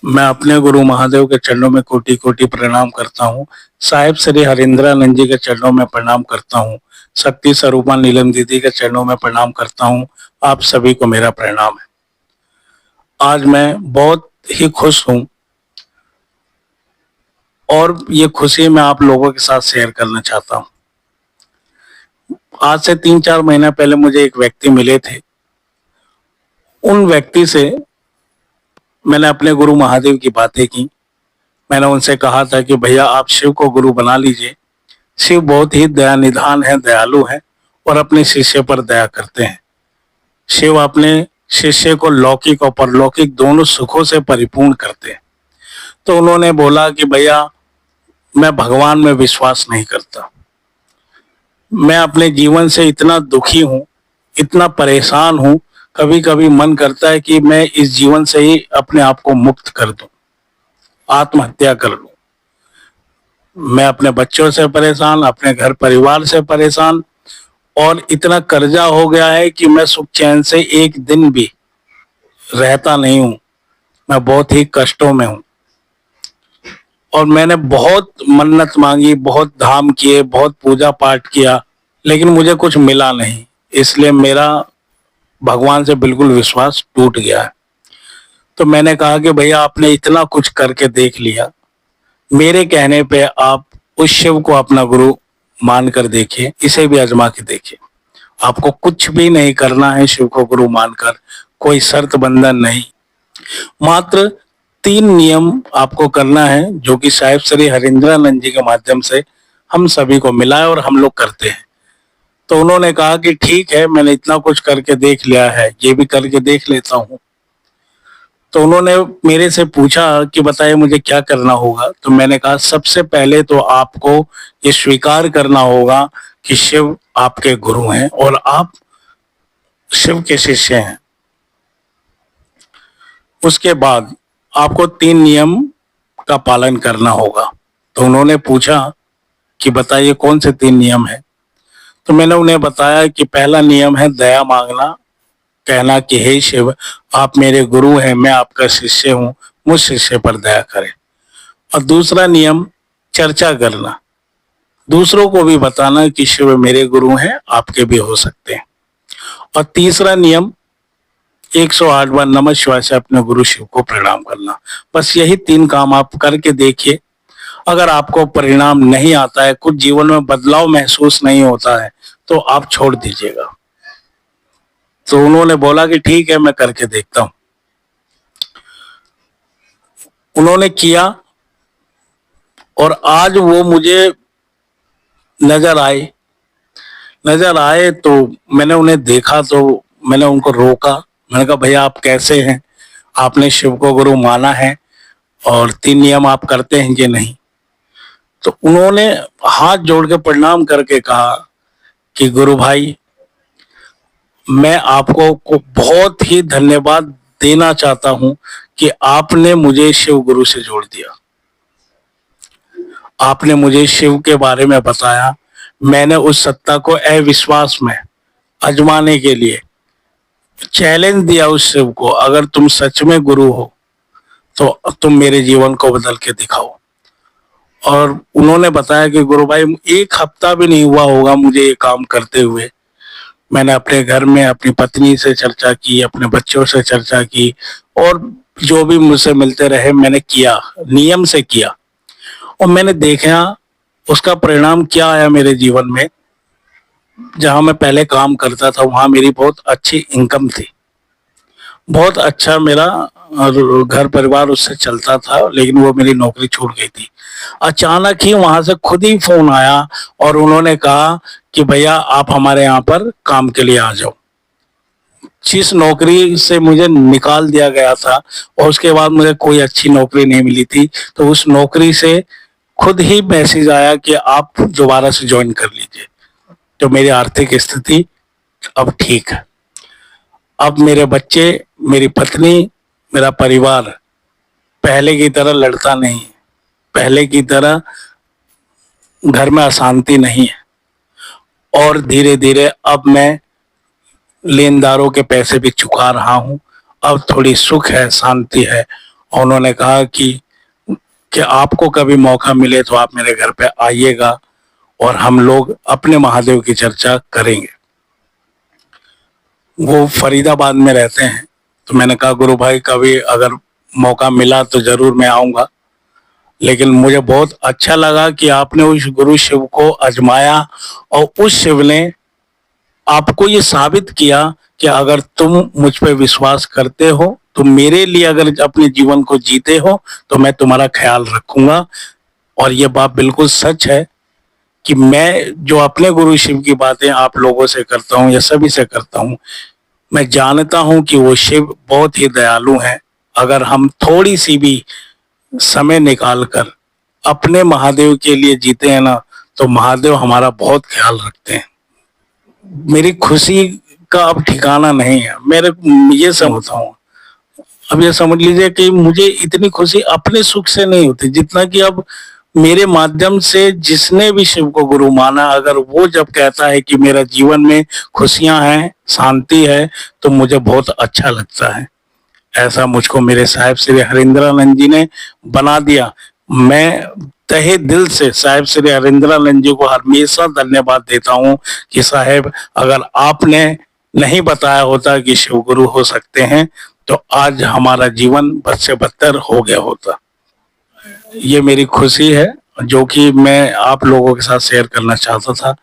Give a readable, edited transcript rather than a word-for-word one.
मैं अपने गुरु महादेव के चरणों में कोटि कोटि प्रणाम करता हूँ। साहिब श्री हरिंद्रानंद जी के चरणों में प्रणाम करता हूँ। शक्ति स्वरूपा नीलम दीदी के चरणों में प्रणाम करता हूँ। आप सभी को मेरा प्रणाम है। आज मैं बहुत ही खुश हूँ और ये खुशी मैं आप लोगों के साथ शेयर करना चाहता हूँ। आज से 3-4 महीना पहले मुझे एक व्यक्ति मिले थे। उन व्यक्ति से मैंने अपने गुरु महादेव की बातें की। मैंने उनसे कहा था कि भैया आप शिव को गुरु बना लीजिए। शिव बहुत ही दया निधान है, दयालु है और अपने शिष्य पर दया करते हैं। शिव अपने शिष्य को लौकिक और परलौकिक दोनों सुखों से परिपूर्ण करते हैं। तो उन्होंने बोला कि भैया मैं भगवान में विश्वास नहीं करता। मैं अपने जीवन से इतना दुखी हूँ, इतना परेशान हूँ, कभी कभी मन करता है कि मैं इस जीवन से ही अपने आप को मुक्त कर दूं, आत्महत्या कर लूं। मैं अपने बच्चों से परेशान, अपने घर परिवार से परेशान और इतना कर्जा हो गया है कि मैं सुख चैन से एक दिन भी रहता नहीं हूं। मैं बहुत ही कष्टों में हूं और मैंने बहुत मन्नत मांगी, बहुत धाम किए, बहुत पूजा पाठ किया, लेकिन मुझे कुछ मिला नहीं। इसलिए मेरा भगवान से बिल्कुल विश्वास टूट गया है। तो मैंने कहा कि भैया आपने इतना कुछ करके देख लिया, मेरे कहने पे आप उस शिव को अपना गुरु मान कर देखिए, इसे भी आजमा के देखिए। आपको कुछ भी नहीं करना है, शिव को गुरु मानकर, कोई शर्त बंधन नहीं। मात्र 3 नियम आपको करना है जो कि साहिब श्री हरिंद्रानंद जी के माध्यम से हम सभी को मिला है और हम लोग करते हैं। तो उन्होंने कहा कि ठीक है, मैंने इतना कुछ करके देख लिया है, ये भी करके देख लेता हूँ। तो उन्होंने मेरे से पूछा कि बताइए मुझे क्या करना होगा। तो मैंने कहा सबसे पहले तो आपको ये स्वीकार करना होगा कि शिव आपके गुरु हैं और आप शिव के शिष्य हैं। उसके बाद आपको 3 नियम का पालन करना होगा। तो उन्होंने पूछा कि बताइए कौन से 3 नियम हैं। तो मैंने उन्हें बताया कि पहला नियम है दया मांगना, कहना कि हे शिव आप मेरे गुरु हैं, मैं आपका शिष्य हूँ, मुझ शिष्य पर दया करें। और दूसरा नियम चर्चा करना, दूसरों को भी बताना कि शिव मेरे गुरु हैं, आपके भी हो सकते हैं। और तीसरा नियम 108 बार नमः शिवाय से अपने गुरु शिव को प्रणाम करना। बस यही 3 काम आप करके देखिए। अगर आपको परिणाम नहीं आता है, कुछ जीवन में बदलाव महसूस नहीं होता है, तो आप छोड़ दीजिएगा। तो उन्होंने बोला कि ठीक है, मैं करके देखता हूं। उन्होंने किया और आज वो मुझे नजर आए तो मैंने उन्हें देखा, तो मैंने उनको रोका। मैंने कहा भैया आप कैसे हैं, आपने शिव को गुरु माना है और 3 नियम आप करते हैं कि नहीं। तो उन्होंने हाथ जोड़ के प्रणाम करके कहा कि गुरु भाई मैं आपको को बहुत ही धन्यवाद देना चाहता हूं कि आपने मुझे शिव गुरु से जोड़ दिया। आपने मुझे शिव के बारे में बताया, मैंने उस सत्ता को अविश्वास में आजमाने के लिए चैलेंज दिया उस शिव को, अगर तुम सच में गुरु हो तो तुम मेरे जीवन को बदल के दिखाओ। और उन्होंने बताया कि गुरु भाई 1 हफ्ता भी नहीं हुआ होगा मुझे ये काम करते हुए। मैंने अपने घर में अपनी पत्नी से चर्चा की, अपने बच्चों से चर्चा की और जो भी मुझसे मिलते रहे मैंने किया, नियम से किया। और मैंने देखा उसका परिणाम क्या आया मेरे जीवन में। जहां मैं पहले काम करता था वहां मेरी बहुत अच्छी इनकम थी, बहुत अच्छा मेरा घर परिवार उससे चलता था, लेकिन वो मेरी नौकरी छूट गई थी। अचानक ही वहां से खुद ही फोन आया और उन्होंने कहा कि भैया आप हमारे यहाँ पर काम के लिए आ जाओ। जिस नौकरी से मुझे निकाल दिया गया था और उसके बाद मुझे कोई अच्छी नौकरी नहीं मिली थी, तो उस नौकरी से खुद ही मैसेज आया कि आप दोबारा से ज्वाइन कर लीजिए। तो मेरी आर्थिक स्थिति अब ठीक है। अब मेरे बच्चे, मेरी पत्नी, मेरा परिवार पहले की तरह लड़ता नहीं, पहले की तरह घर में अशांति नहीं है। और धीरे धीरे अब मैं लेनदारों के पैसे भी चुका रहा हूं। अब थोड़ी सुख है, शांति है और उन्होंने कहा कि आपको कभी मौका मिले तो आप मेरे घर पे आइएगा और हम लोग अपने महादेव की चर्चा करेंगे। वो फरीदाबाद में रहते हैं, तो मैंने कहा गुरु भाई कभी अगर मौका मिला तो जरूर मैं आऊंगा। लेकिन मुझे बहुत अच्छा लगा कि आपने उस गुरु शिव को आजमाया और उस शिव ने आपको ये साबित किया कि अगर तुम मुझ पे विश्वास करते हो, तुम मेरे लिए अगर अपने जीवन को जीते हो, तो मैं तुम्हारा ख्याल रखूंगा। और ये बात बिल्कुल सच है कि मैं जो अपने गुरु शिव की बातें आप लोगों से करता हूँ या सभी से करता हूँ, मैं जानता हूँ कि वो शिव बहुत ही दयालु हैं। अगर हम थोड़ी सी भी समय निकाल कर अपने महादेव के लिए जीते हैं ना, तो महादेव हमारा बहुत ख्याल रखते हैं। मेरी खुशी का अब ठिकाना नहीं है। मेरे ये समझता हूँ, अब ये समझ लीजिए कि मुझे इतनी खुशी अपने सुख से नहीं होती जितना कि अब मेरे माध्यम से जिसने भी शिव को गुरु माना, अगर वो जब कहता है कि मेरा जीवन में खुशियां हैं, शांति है, तो मुझे बहुत अच्छा लगता है। ऐसा मुझको मेरे साहिब श्री हरिंद्रानंद जी ने बना दिया। मैं तहे दिल से साहिब श्री हरिंद्रानंद जी को हमेशा धन्यवाद देता हूँ कि साहेब अगर आपने नहीं बताया होता कि शिव गुरु हो सकते हैं, तो आज हमारा जीवन बद से बदतर हो गया होता। ये मेरी खुशी है जो कि मैं आप लोगों के साथ शेयर करना चाहता था।